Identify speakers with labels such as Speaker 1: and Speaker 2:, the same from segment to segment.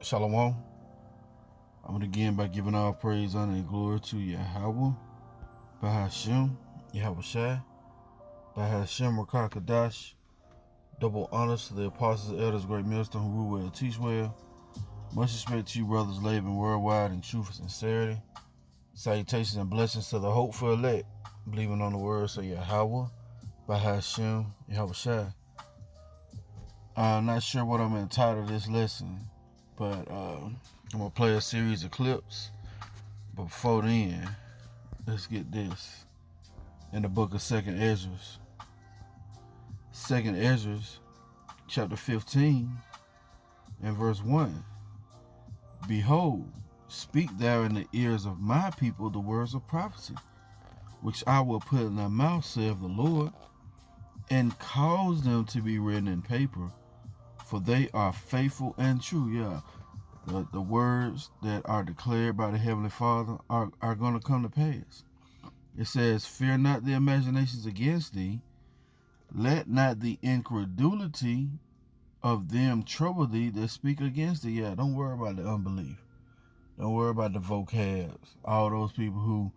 Speaker 1: Shalom. I'm going to begin by giving all praise, honor, and glory to Yahawah Bahasham Yahawashi Bahasham Qadash. Double honors to the apostles, elders, great ministers who rule well and teach well. Much respect to you, brothers, labor worldwide in truth and sincerity. Salutations and blessings to the hopeful elect, believing on the words of Yahawah Bahasham Yahawashi. I'm not sure what I'm going to title this lesson, but I'm going to play a series of clips. But before then, let's get this. In the book of 2nd Ezra. 2nd Ezra, chapter 15, and verse 1. Behold, speak thou in the ears of my people the words of prophecy, which I will put in their mouth, saith the Lord, and cause them to be written in paper, for they are faithful and true. Yeah, the words that are declared by the Heavenly Father are going to come to pass. It says, fear not the imaginations against thee, let not the incredulity of them trouble thee that speak against thee. Yeah, don't worry about the unbelief. Don't worry about the vocabs. All those people who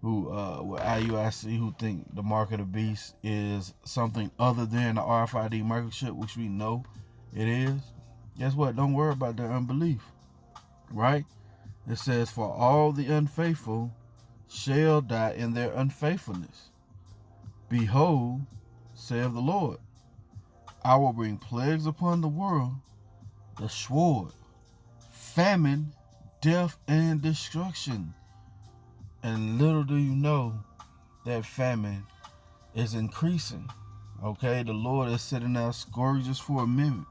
Speaker 1: with IUIC who think the mark of the beast is something other than the RFID microchip, which we know it is. Guess what? Don't worry about their unbelief. Right? It says, for all the unfaithful shall die in their unfaithfulness. Behold, saith the Lord, I will bring plagues upon the world, the sword, famine, death, and destruction. And little do you know that famine is increasing. Okay, the Lord is sending out scourges for a minute.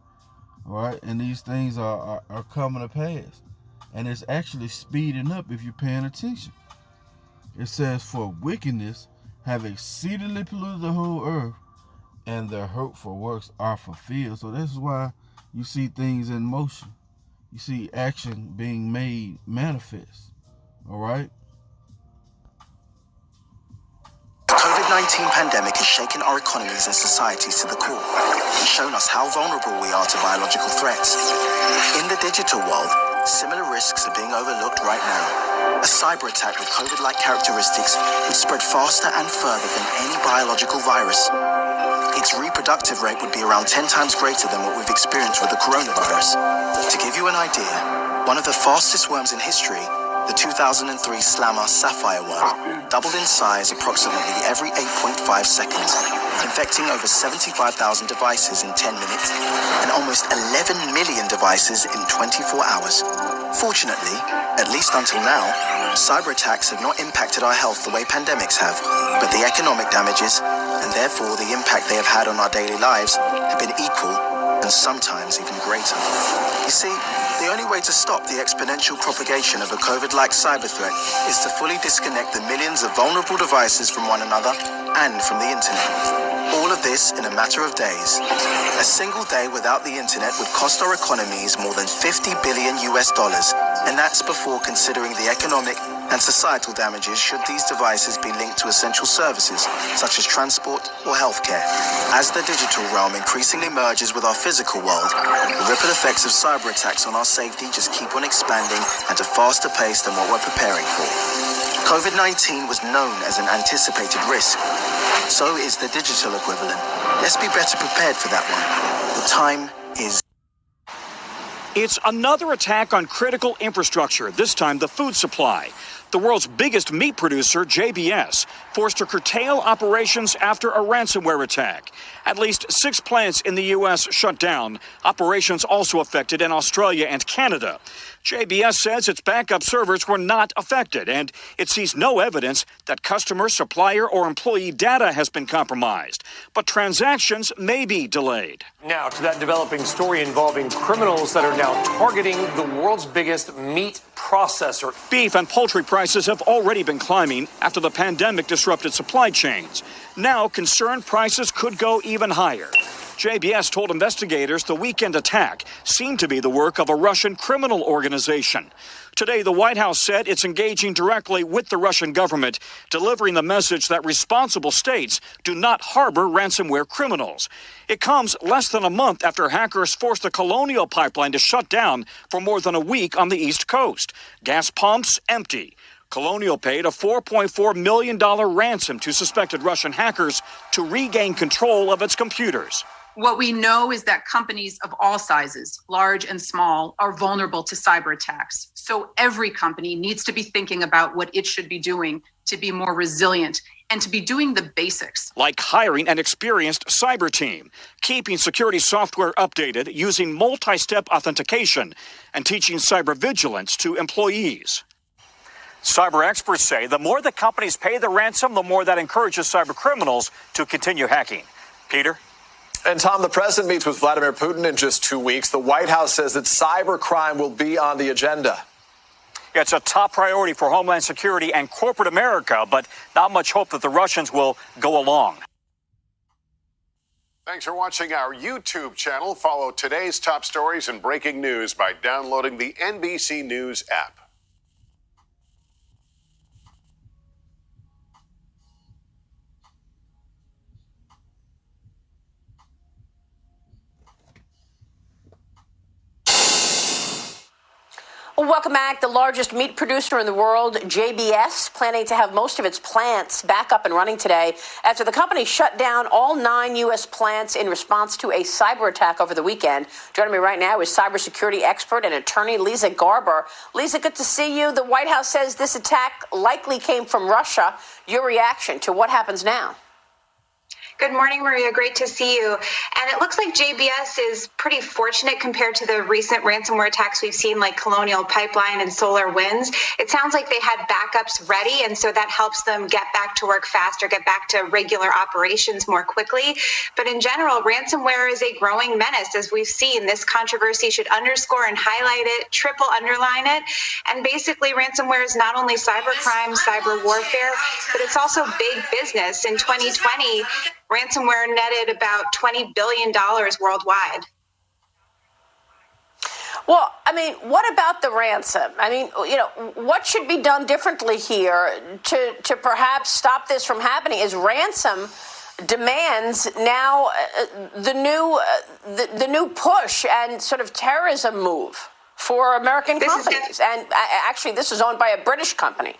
Speaker 1: All right, and these things are coming to pass. And it's actually speeding up if you're paying attention. It says, for wickedness have exceedingly polluted the whole earth, and their hurtful works are fulfilled. So this is why you see things in motion. You see action being made manifest. All right?
Speaker 2: The COVID-19 pandemic has shaken our economies and societies to the core and shown us how vulnerable we are to biological threats. In the digital world, similar risks are being overlooked right now. A cyber attack with COVID-like characteristics would spread faster and further than any biological virus. Its reproductive rate would be around 10 times greater than what we've experienced with the coronavirus. To give you an idea, one of the fastest worms in history, the 2003 Slammer sapphire worm, doubled in size approximately every 8.5 seconds, infecting over 75,000 devices in 10 minutes and almost 11 million devices in 24 hours. Fortunately, at least until now, cyber attacks have not impacted our health the way pandemics have, but the economic damages, and therefore the impact they have had on our daily lives, have been equal and sometimes even greater. You see, the only way to stop the exponential propagation of a COVID-like cyber threat is to fully disconnect the millions of vulnerable devices from one another and from the internet. All of this in a matter of days. A single day without the internet would cost our economies more than $50 billion, and that's before considering the economic and societal damages should these devices be linked to essential services such as transport or healthcare. As the digital realm increasingly merges with our physical world, the ripple effects of cyber attacks on our safety just keep on expanding at a faster pace than what we're preparing for. COVID-19 was known as an anticipated risk. So is the digital equivalent. Let's be better prepared for that one. The time is...
Speaker 3: It's another attack on critical infrastructure, this time the food supply. The world's biggest meat producer, JBS, forced to curtail operations after a ransomware attack. At least 6 plants in the U.S. shut down. Operations also affected in Australia and Canada. JBS says its backup servers were not affected, and it sees no evidence that customer, supplier, or employee data has been compromised. But transactions may be delayed.
Speaker 4: Now to that developing story involving criminals that are now targeting the world's biggest meat processor.
Speaker 3: Beef and poultry prices have already been climbing after the pandemic disrupted supply chains. Now, concerned prices could go even higher. JBS told investigators the weekend attack seemed to be the work of a Russian criminal organization. Today, the White House said it's engaging directly with the Russian government, delivering the message that responsible states do not harbor ransomware criminals. It comes less than a month after hackers forced the Colonial Pipeline to shut down for more than a week on the East Coast. Gas pumps empty. Colonial paid a $4.4 million ransom to suspected Russian hackers to regain control of its computers.
Speaker 5: What we know is that companies of all sizes, large and small, are vulnerable to cyber attacks. So every company needs to be thinking about what it should be doing to be more resilient and to be doing the basics.
Speaker 3: Like hiring an experienced cyber team, keeping security software updated using multi-step authentication, and teaching cyber vigilance to employees. Cyber experts say the more that companies pay the ransom, the more that encourages cyber criminals to continue hacking. Peter?
Speaker 6: And Tom, the president meets with Vladimir Putin in just 2 weeks. The White House says that cyber crime will be on the agenda.
Speaker 3: It's a top priority for Homeland Security and corporate America, but not much hope that the Russians will go along.
Speaker 7: Thanks for watching our YouTube channel. Follow today's top stories and breaking news by downloading the NBC News app.
Speaker 8: Welcome back. The largest meat producer in the world, JBS, planning to have most of its plants back up and running today after the company shut down all 9 U.S. plants in response to a cyber attack over the weekend. Joining me right now is cybersecurity expert and attorney Lisa Garber. Lisa, good to see you. The White House says this attack likely came from Russia. Your reaction to what happens now?
Speaker 9: Good morning, Maria. Great to see you. And it looks like JBS is pretty fortunate compared to the recent ransomware attacks we've seen like Colonial Pipeline and SolarWinds. It sounds like they had backups ready, and so that helps them get back to work faster, get back to regular operations more quickly. But in general, ransomware is a growing menace, as we've seen. This controversy should underscore and highlight it, triple underline it. And basically, ransomware is not only cybercrime, cyber warfare, but it's also big business. In 2020, ransomware netted about $20 billion worldwide.
Speaker 8: Well, I mean, what about the ransom? I mean, what should be done differently here to perhaps stop this from happening? Is ransom demands now the new push and sort of terrorism move for American companies? And actually, this is owned by a British company.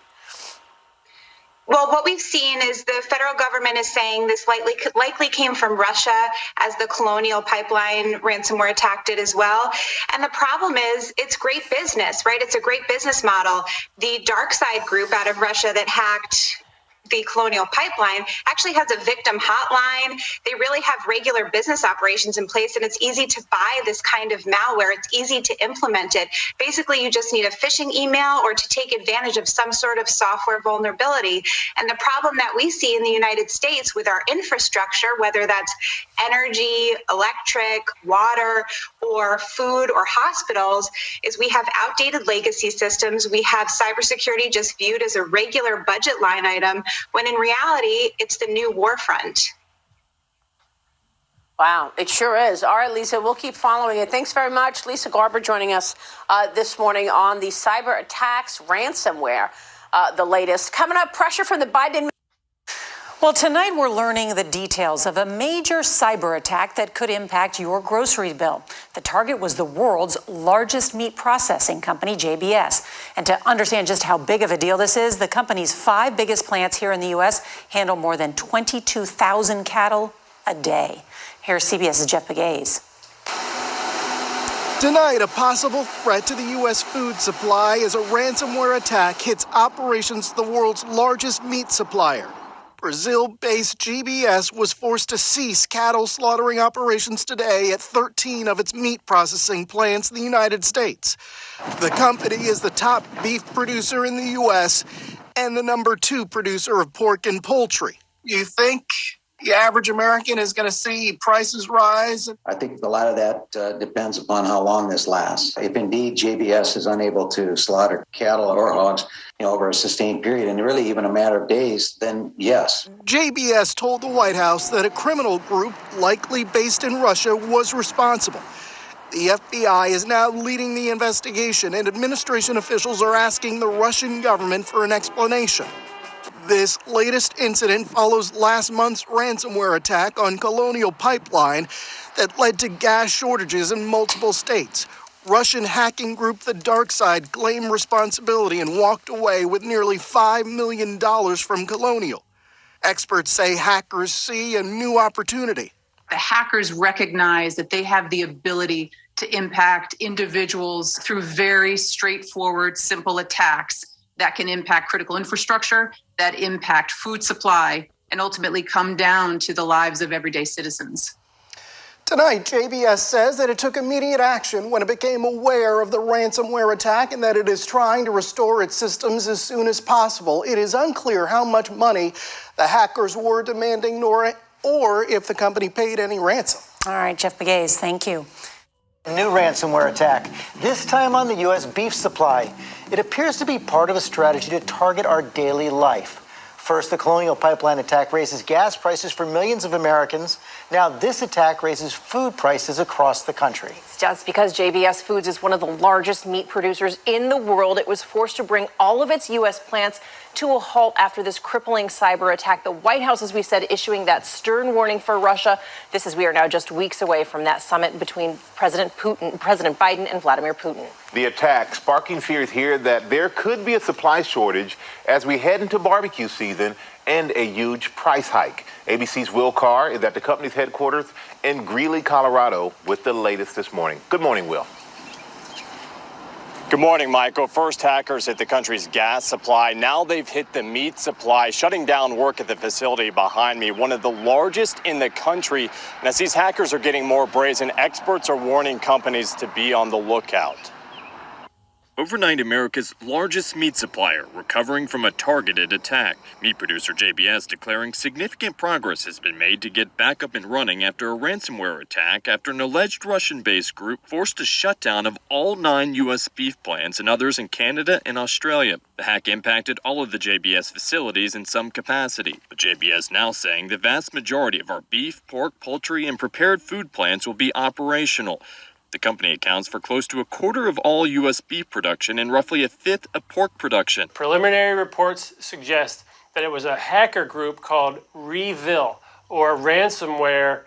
Speaker 9: Well, what we've seen is the federal government is saying this likely came from Russia, as the Colonial Pipeline ransomware attack did as well. And the problem is it's great business, right? It's a great business model. The dark side group out of Russia that hacked the Colonial Pipeline actually has a victim hotline. They really have regular business operations in place, and it's easy to buy this kind of malware. It's easy to implement it. Basically, you just need a phishing email or to take advantage of some sort of software vulnerability. And the problem that we see in the United States with our infrastructure, whether that's energy, electric, water, or food or hospitals, is we have outdated legacy systems. We have cybersecurity just viewed as a regular budget line item, when in reality, it's the new war front.
Speaker 8: Wow, it sure is. All right, Lisa, we'll keep following it. Thanks very much. Lisa Garber joining us this morning on the cyber attacks, ransomware, the latest. Coming up, pressure from the Biden.
Speaker 10: Well, tonight we're learning the details of a major cyber attack that could impact your grocery bill. The target was the world's largest meat processing company, JBS. And to understand just how big of a deal this is, the company's 5 biggest plants here in the U.S. handle more than 22,000 cattle a day. Here's CBS's Jeff Pegues.
Speaker 11: Tonight, a possible threat to the U.S. food supply as a ransomware attack hits operations of the world's largest meat supplier. Brazil-based JBS was forced to cease cattle slaughtering operations today at 13 of its meat processing plants in the United States. The company is the top beef producer in the U.S. and the number 2 producer of pork and poultry. You think The average American is going to see prices rise.
Speaker 12: I think a lot of that depends upon how long this lasts. If indeed JBS is unable to slaughter cattle or hogs, over a sustained period, and really even a matter of days, then yes.
Speaker 11: JBS told the White House that a criminal group, likely based in Russia, was responsible. The FBI is now leading the investigation, and administration officials are asking the Russian government for an explanation. This latest incident follows last month's ransomware attack on Colonial Pipeline that led to gas shortages in multiple states. Russian hacking group The Dark Side claimed responsibility and walked away with nearly $5 million from Colonial. Experts say hackers see a new opportunity.
Speaker 5: The hackers recognize that they have the ability to impact individuals through very straightforward, simple attacks that can impact critical infrastructure, that impact food supply, and ultimately come down to the lives of everyday citizens.
Speaker 11: Tonight, JBS says that it took immediate action when it became aware of the ransomware attack and that it is trying to restore its systems as soon as possible. It is unclear how much money the hackers were demanding or if the company paid any ransom.
Speaker 10: All right, Jeff Begaze, thank you.
Speaker 13: A new ransomware attack, this time on the U.S. beef supply. It appears to be part of a strategy to target our daily life. First, the Colonial Pipeline attack raises gas prices for millions of Americans. Now this attack raises food prices across the country.
Speaker 14: It's just because JBS Foods is one of the largest meat producers in the world. It was forced to bring all of its U.S. plants to a halt after this crippling cyber attack. The White House, as we said, issuing that stern warning for Russia. This is, we are now just weeks away from that summit between President Biden and Vladimir Putin.
Speaker 15: The attack sparking fears here that there could be a supply shortage as we head into barbecue season and a huge price hike. ABC's Will Carr is at the company's headquarters in Greeley, Colorado with the latest this morning. Good morning, Will.
Speaker 16: Good morning, Michael. First, hackers hit the country's gas supply. Now they've hit the meat supply, shutting down work at the facility behind me, one of the largest in the country. And as these hackers are getting more brazen, experts are warning companies to be on the lookout.
Speaker 3: Overnight, America's largest meat supplier recovering from a targeted attack. Meat producer JBS declaring significant progress has been made to get back up and running after a ransomware attack after an alleged Russian-based group forced a shutdown of all 9 U.S. beef plants and others in Canada and Australia. The hack impacted all of the JBS facilities in some capacity, but JBS now saying the vast majority of our beef, pork, poultry, and prepared food plants will be operational. The company accounts for close to a quarter of all U.S. beef production and roughly a fifth of pork production.
Speaker 17: Preliminary reports suggest that it was a hacker group called Revil, or Ransomware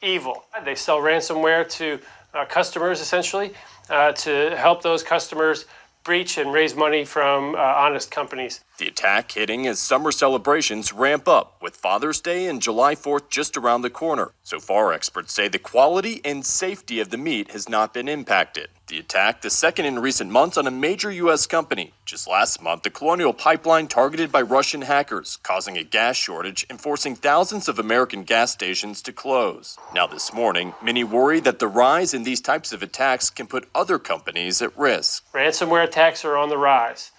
Speaker 17: Evil. They sell ransomware to customers, essentially, to help those customers breach and raise money from honest companies.
Speaker 3: The attack hitting as summer celebrations ramp up, with Father's Day and July 4th just around the corner. So far, experts say the quality and safety of the meat has not been impacted. The attack, the second in recent months on a major U.S. company. Just last month, the Colonial Pipeline targeted by Russian hackers, causing a gas shortage and forcing thousands of American gas stations to close. Now this morning, many worry that the rise in these types of attacks can put other companies at risk.
Speaker 17: Ransomware attacks are on the rise.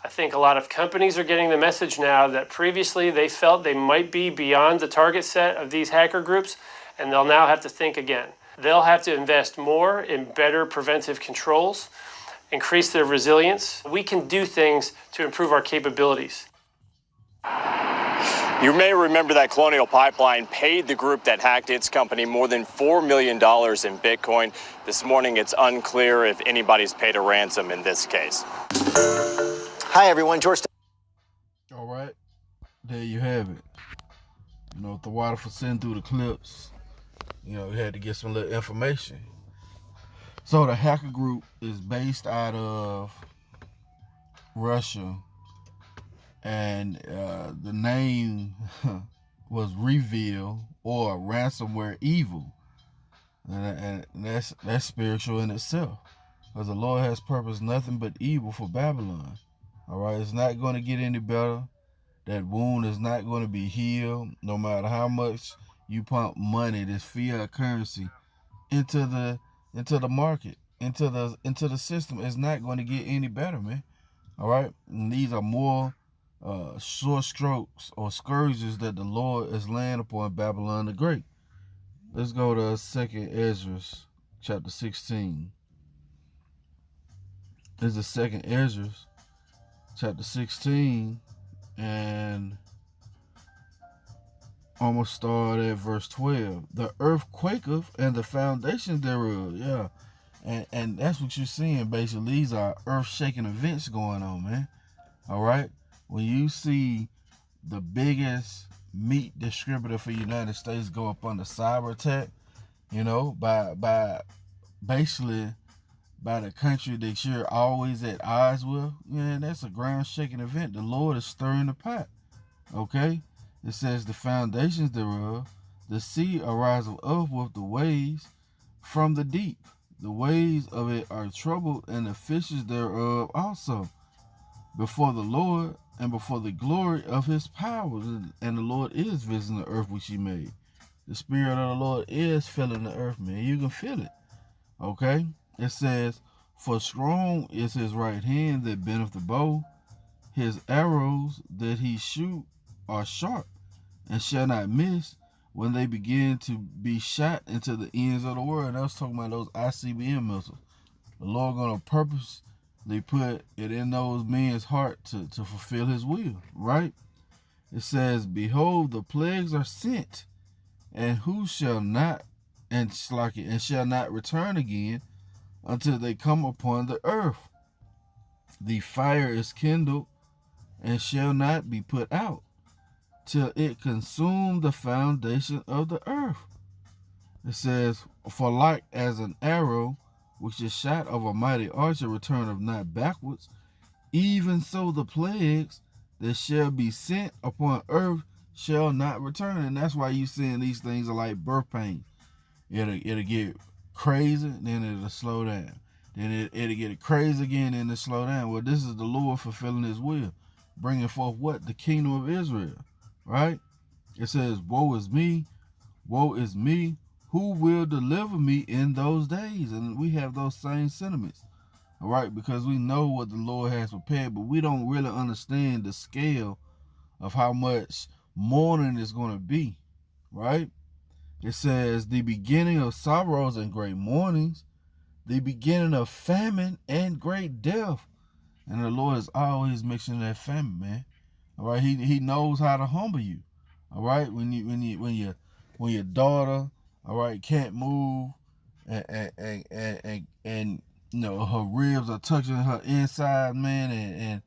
Speaker 17: I think a lot of companies are getting the message now that previously they felt they might be beyond the target set of these hacker groups, and they'll now have to think again. They'll have to invest more in better preventive controls, increase their resilience. We can do things to improve our capabilities.
Speaker 16: You may remember that Colonial Pipeline paid the group that hacked its company more than $4 million in Bitcoin. This morning, it's unclear if anybody's paid a ransom in this case.
Speaker 13: Hi, everyone. George.
Speaker 1: All right. There you have it. You know, the water for sending through the clips. You know, we had to get some little information. So the hacker group is based out of Russia. And the name was Revil, or Ransomware Evil. And that's spiritual in itself. Because the Lord has purposed nothing but evil for Babylon. All right, it's not going to get any better. That wound is not going to be healed, no matter how much you pump money, this fiat currency, into the market, into the system. It's not going to get any better, man. All right, and these are more sore strokes or scourges that the Lord is laying upon Babylon the Great. Let's go to 2nd Ezra, chapter 16. This is 2nd Ezra, chapter 16, and almost start at verse 12. The earth quaketh and the foundations thereof. Yeah. And that's what you're seeing, basically. These are earth-shaking events going on, man. All right? When you see the biggest meat distributor for the United States go up under cyber attack, you know, by basically by the country that you're always at odds with, yeah, that's a ground-shaking event. The Lord is stirring the pot, okay? It says the foundations thereof, the sea ariseth up with the waves from the deep. The waves of it are troubled, and the fishes thereof also, before the Lord and before the glory of his power. And the Lord is visiting the earth which he made. The Spirit of the Lord is filling the earth, man. You can feel it, okay? It says, for strong is his right hand that bendeth the bow. His arrows that he shoot are sharp, and shall not miss when they begin to be shot into the ends of the world. And I was talking about those ICBM missiles. The Lord going to purposely put it in those men's heart to fulfill his will, right? It says, behold, the plagues are sent, and who shall not, and shall not return again until they come upon the earth. The fire is kindled, and shall not be put out, till it consume the foundation of the earth. It says, for like as an arrow which is shot of a mighty archer returneth not backwards, even so the plagues that shall be sent upon earth shall not return. And that's why you seeing these things are like birth pains. It'll get crazy, then it'll slow down. Then it'll get crazy again, then it'll slow down. Well, this is the Lord fulfilling his will, bringing forth what? The kingdom of Israel. Right? It says, woe is me, who will deliver me in those days? And we have those same sentiments, all right, because we know what the Lord has prepared, but we don't really understand the scale of how much mourning is going to be, right? It says, the beginning of sorrows and great mournings, the beginning of famine and great death. And the Lord is always mentioning that famine, man. All right, he knows how to humble you. All right, when your daughter, all right, can't move, and you know her ribs are touching her inside, man,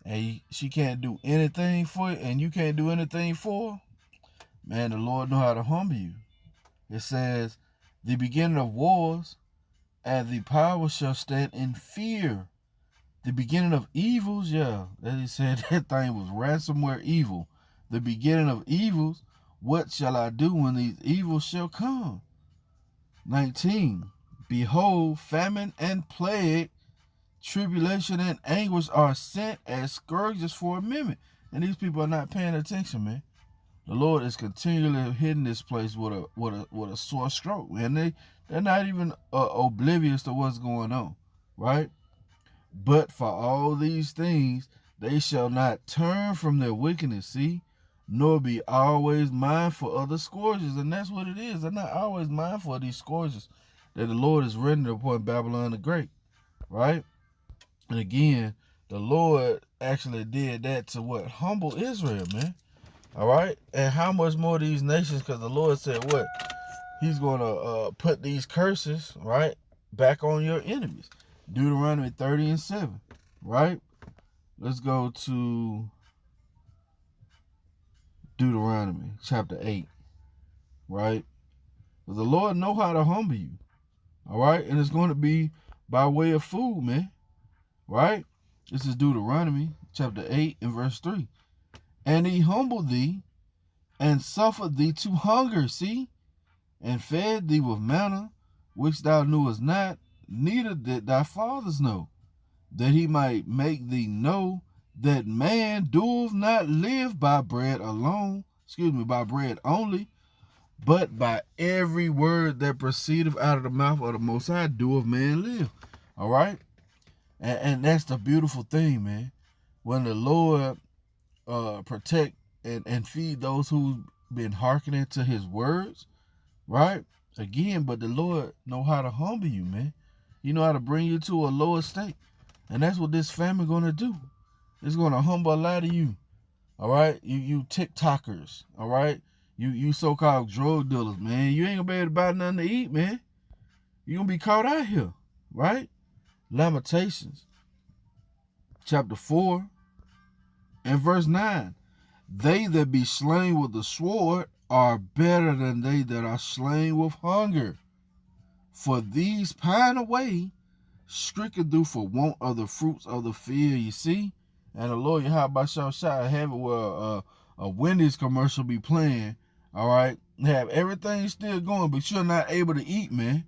Speaker 1: and she can't do anything for it, and you can't do anything for her, man. The Lord know how to humble you. It says, the beginning of wars, and the power shall stand in fear. The beginning of evils, yeah, as he said, that thing was ransomware evil. The beginning of evils, what shall I do when these evils shall come? 19, behold, famine and plague, tribulation and anguish are sent as scourges for a minute. And these people are not paying attention, man. The Lord is continually hitting this place with a sore stroke, man. They're not even oblivious to what's going on, right? But for all these things, they shall not turn from their wickedness, see, nor be always mindful of the scourges. And that's what it is. They're not always mindful of these scourges that the Lord is rendering upon Babylon the Great, right? And again, the Lord actually did that to what? Humble Israel, man. All right? And how much more these nations, because the Lord said what? He's going to put these curses, right, back on your enemies. Deuteronomy 30:7, right? Let's go to Deuteronomy chapter 8, right? Because the Lord know how to humble you, all right? And it's going to be by way of food, man, right? This is Deuteronomy chapter 8 and verse 3. And he humbled thee and suffered thee to hunger, see, and fed thee with manna, which thou knewest not, neither did thy fathers know, that he might make thee know that man doeth not live by bread alone, by bread only, but by every word that proceedeth out of the mouth of the Most High doeth man live. All right? And that's the beautiful thing, man. When the Lord protect and feed those who've been hearkening to his words, right? Again, but the Lord know how to humble you, man. He know how to bring you to a lower state. And that's what this family gonna do. It's gonna humble a lot of you. All right? You TikTokers, all right? You so-called drug dealers, man. You ain't gonna be able to buy nothing to eat, man. You're gonna be caught out here, right? Lamentations, chapter 4 and verse 9. They that be slain with the sword are better than they that are slain with hunger. For these pine away, stricken through for want of the fruits of the field. You see? And the Lord Yahawah Bahasham Yahawashi have it where a Wendy's commercial be playing, all right? Have everything still going, but you're not able to eat, man.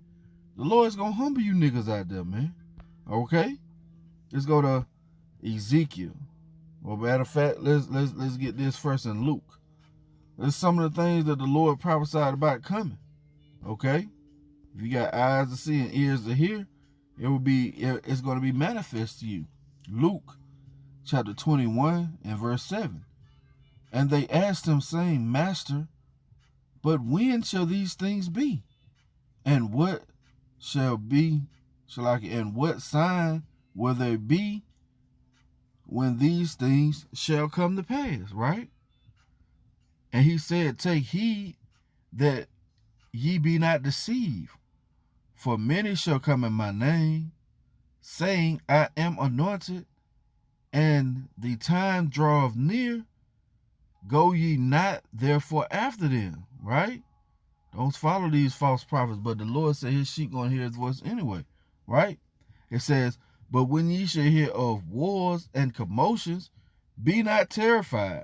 Speaker 1: The Lord's gonna humble you niggas out there, man. Okay? Let's go to Ezekiel. Well, matter of fact, let's get this first in Luke. There's some of the things that the Lord prophesied about coming. Okay? If you got eyes to see and ears to hear, it's going to be manifest to you. Luke chapter 21 and verse 7. And they asked him, saying, Master, but when shall these things be? And what and what sign will there be when these things shall come to pass, right? And he said, take heed that ye be not deceived, for many shall come in my name, saying, I am anointed, and the time draweth near. Go ye not therefore after them, right? Don't follow these false prophets, but the Lord said his sheep gonna hear his voice anyway, right? It says, but when ye shall hear of wars and commotions, be not terrified,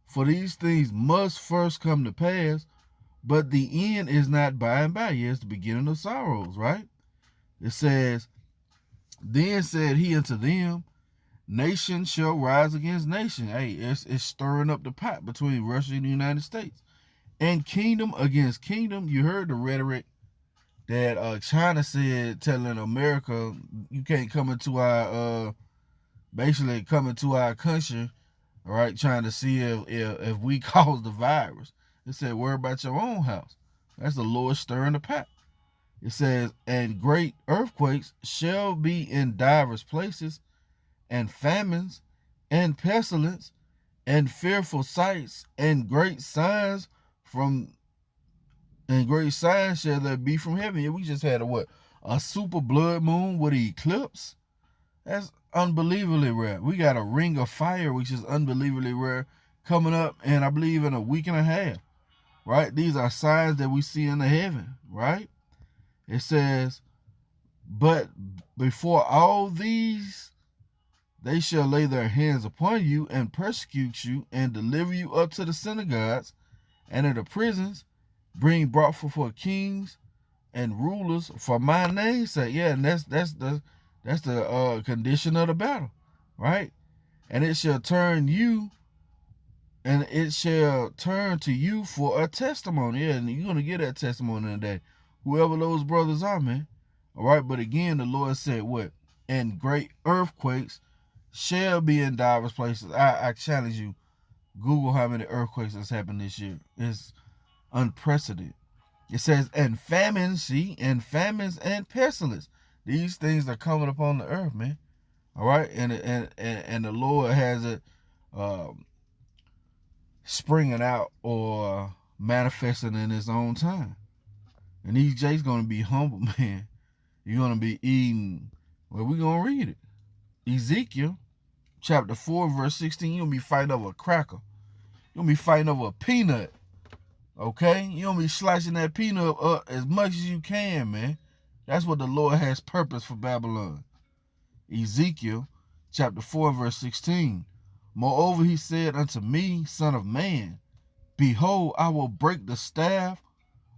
Speaker 1: for these things must first come to pass, but the end is not by and by. Yes, the beginning of sorrows, right? It says, then said he unto them, nation shall rise against nation. Hey, it's stirring up the pot between Russia and the United States. And kingdom against kingdom. You heard the rhetoric that China said, telling America, you can't come into our, basically come into our country, all right, trying to see if we cause the virus. It said, worry about your own house. That's the Lord stirring the pot. It says, and great earthquakes shall be in divers places, and famines, and pestilence, and fearful sights, and great signs shall there be from heaven. Yeah, we just had a super blood moon with an eclipse. That's unbelievably rare. We got a ring of fire, which is unbelievably rare, coming up, and I believe in a week and a half, right? These are signs that we see in the heaven, right? It says, but before all these, they shall lay their hands upon you and persecute you and deliver you up to the synagogues and in the prisons, being brought before kings and rulers for my name's sake. Yeah, and that's the condition of the battle, right? And it shall turn to you for a testimony. Yeah, and you're gonna get that testimony in the day, whoever those brothers are, man. All right, but again, the Lord said what? And great earthquakes shall be in divers places. I challenge you, Google how many earthquakes has happened this year. It's unprecedented. It says, and famines, and famines and pestilence. These things are coming upon the earth, man. All right, and the Lord has it springing out or manifesting in His own time. And these J's gonna be humble, man. You're gonna be eating. Well, we're gonna read it. Ezekiel chapter 4, verse 16. You're gonna be fighting over a cracker. You're gonna be fighting over a peanut. Okay? You're gonna be slicing that peanut up as much as you can, man. That's what the Lord has purpose for Babylon. Ezekiel chapter 4, verse 16. Moreover, he said unto me, Son of man, behold, I will break the staff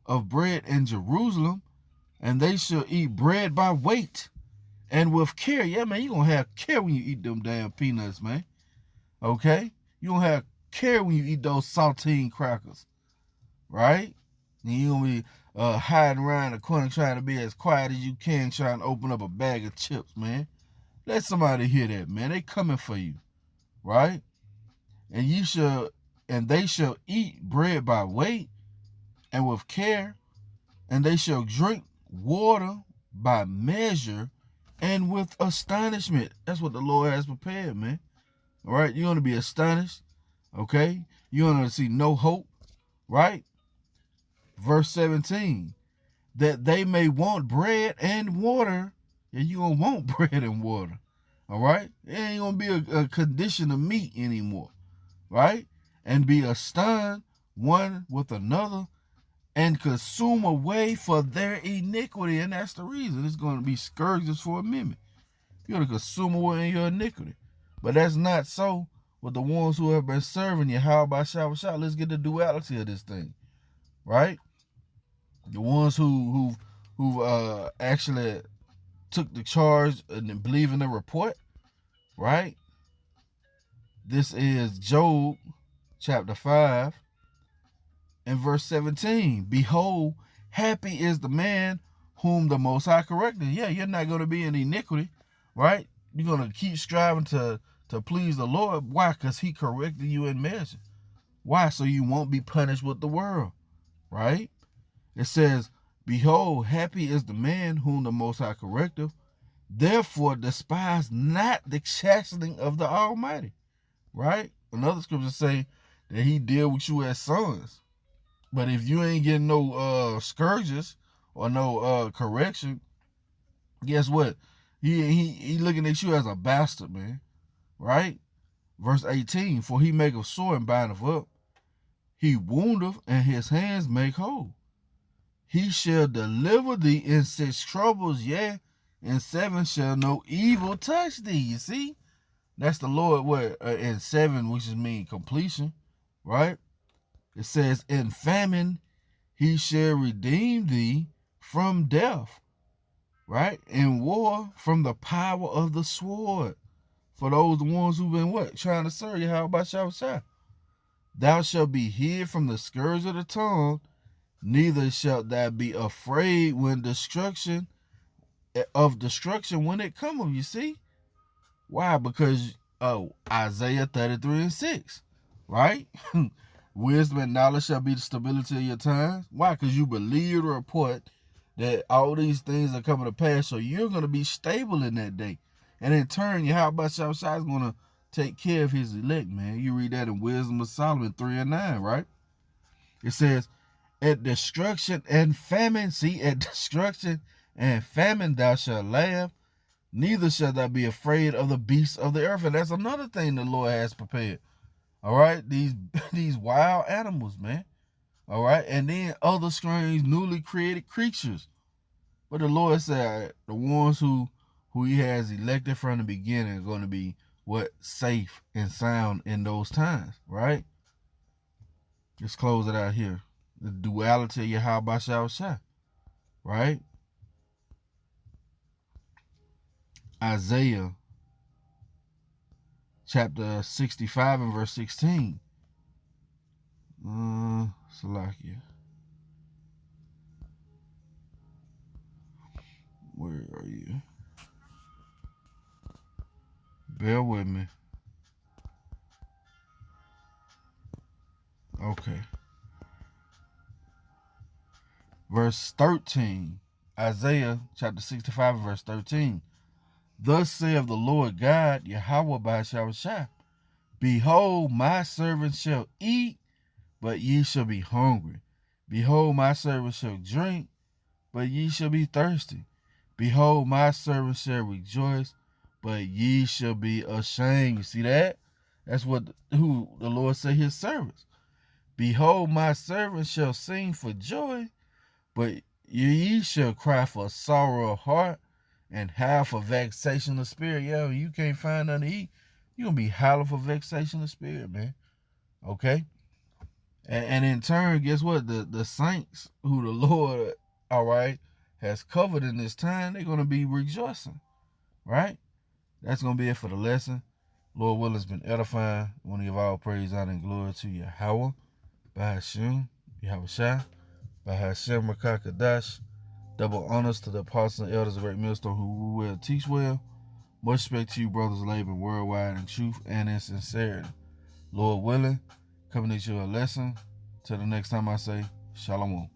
Speaker 1: of bread in Jerusalem, and they shall eat bread by weight and with care. Yeah, man, you're going to have care when you eat them damn peanuts, man. Okay? You're going to have care when you eat those saltine crackers. Right? And you're going to be hiding around the corner trying to be as quiet as you can, trying to open up a bag of chips, man. Let somebody hear that, man. They coming for you. Right? and they shall eat bread by weight and with care, and they shall drink water by measure and with astonishment. That's what the Lord has prepared, man. All right, you're going to be astonished, okay? You're going to see no hope, right? Verse 17, that they may want bread and water. Yeah, you're going to want bread and water, all right? It ain't going to be a condition of meat anymore, right? And be astonished one with another and consume away for their iniquity. And that's the reason. It's going to be scourges for a minute. You're going to consume away in your iniquity. But that's not so with the ones who have been serving Yahawah Bahasham Yahawashi. Let's get the duality of this thing, right? The ones who actually took the charge and believe in the report, right? This is Job chapter 5 and verse 17. Behold, happy is the man whom the Most High corrected. Yeah, you're not going to be in iniquity, right? You're going to keep striving to please the Lord. Why? Because he corrected you in measure. Why? So you won't be punished with the world, right? It says, behold, happy is the man whom the Most High correcteth. Therefore, despise not the chastening of the Almighty, right? Another scripture say that he deal with you as sons. But if you ain't getting no scourges or no correction, guess what? He looking at you as a bastard, man. Right? Verse 18, for he maketh sore and bindeth up. He woundeth and his hands make whole. He shall deliver thee in 6 troubles, yea, in 7 shall no evil touch thee. You see? That's the Lord, what? In 7, which is mean completion, right? It says, in famine he shall redeem thee from death, right? In war from the power of the sword. For those the ones who've been what? Trying to serve you, how about Yahawah? Thou shalt be hid from the scourge of the tongue, neither shalt thou be afraid when destruction when it cometh. You see? Why? Because Isaiah 33 and 6, right? Wisdom and knowledge shall be the stability of your times. Why? Because you believe the report that all these things are coming to pass, so you're going to be stable in that day. And in turn, Yahawah is going to take care of his elect, man. You read that in Wisdom of Solomon 3 and 9, right? It says, at destruction and famine, see, at destruction and famine thou shalt laugh, neither shalt thou be afraid of the beasts of the earth. And that's another thing the Lord has prepared. All right, these wild animals, man. All right, and then other strange, newly created creatures. But the Lord said the ones who he has elected from the beginning are going to be what? Safe and sound in those times, right? Let's close it out here. The duality of Yahawah Bahasham, right? Isaiah chapter 65 and verse 16. Salakia. Where are you? Bear with me. Okay. Verse 13. Isaiah chapter 65 verse 13. Thus saith the Lord God, Yahawah Bahasham Yahawashi, behold, my servant shall eat, but ye shall be hungry. Behold, my servant shall drink, but ye shall be thirsty. Behold, my servant shall rejoice, but ye shall be ashamed. You see that? That's what who the Lord say his servants. Behold, my servant shall sing for joy, but ye shall cry for sorrow of heart and howl for vexation of spirit. Yo, you can't find nothing to eat. You're going to be howling for vexation of spirit, man. Okay? And in turn, guess what? The saints who the Lord, all right, has covered in this time, they're going to be rejoicing, right? That's going to be it for the lesson. Lord willing, it's been edifying. I want to give all praise, honor, and glory to Yahawah Bahasham Yahawashi Bahasham Qadash. Double honors to the apostles and elders of Great Millstone who will teach well. Much respect to you, brothers laboring worldwide in truth and in sincerity. Lord willing, coming at you a lesson. Till the next time I say, Shalom.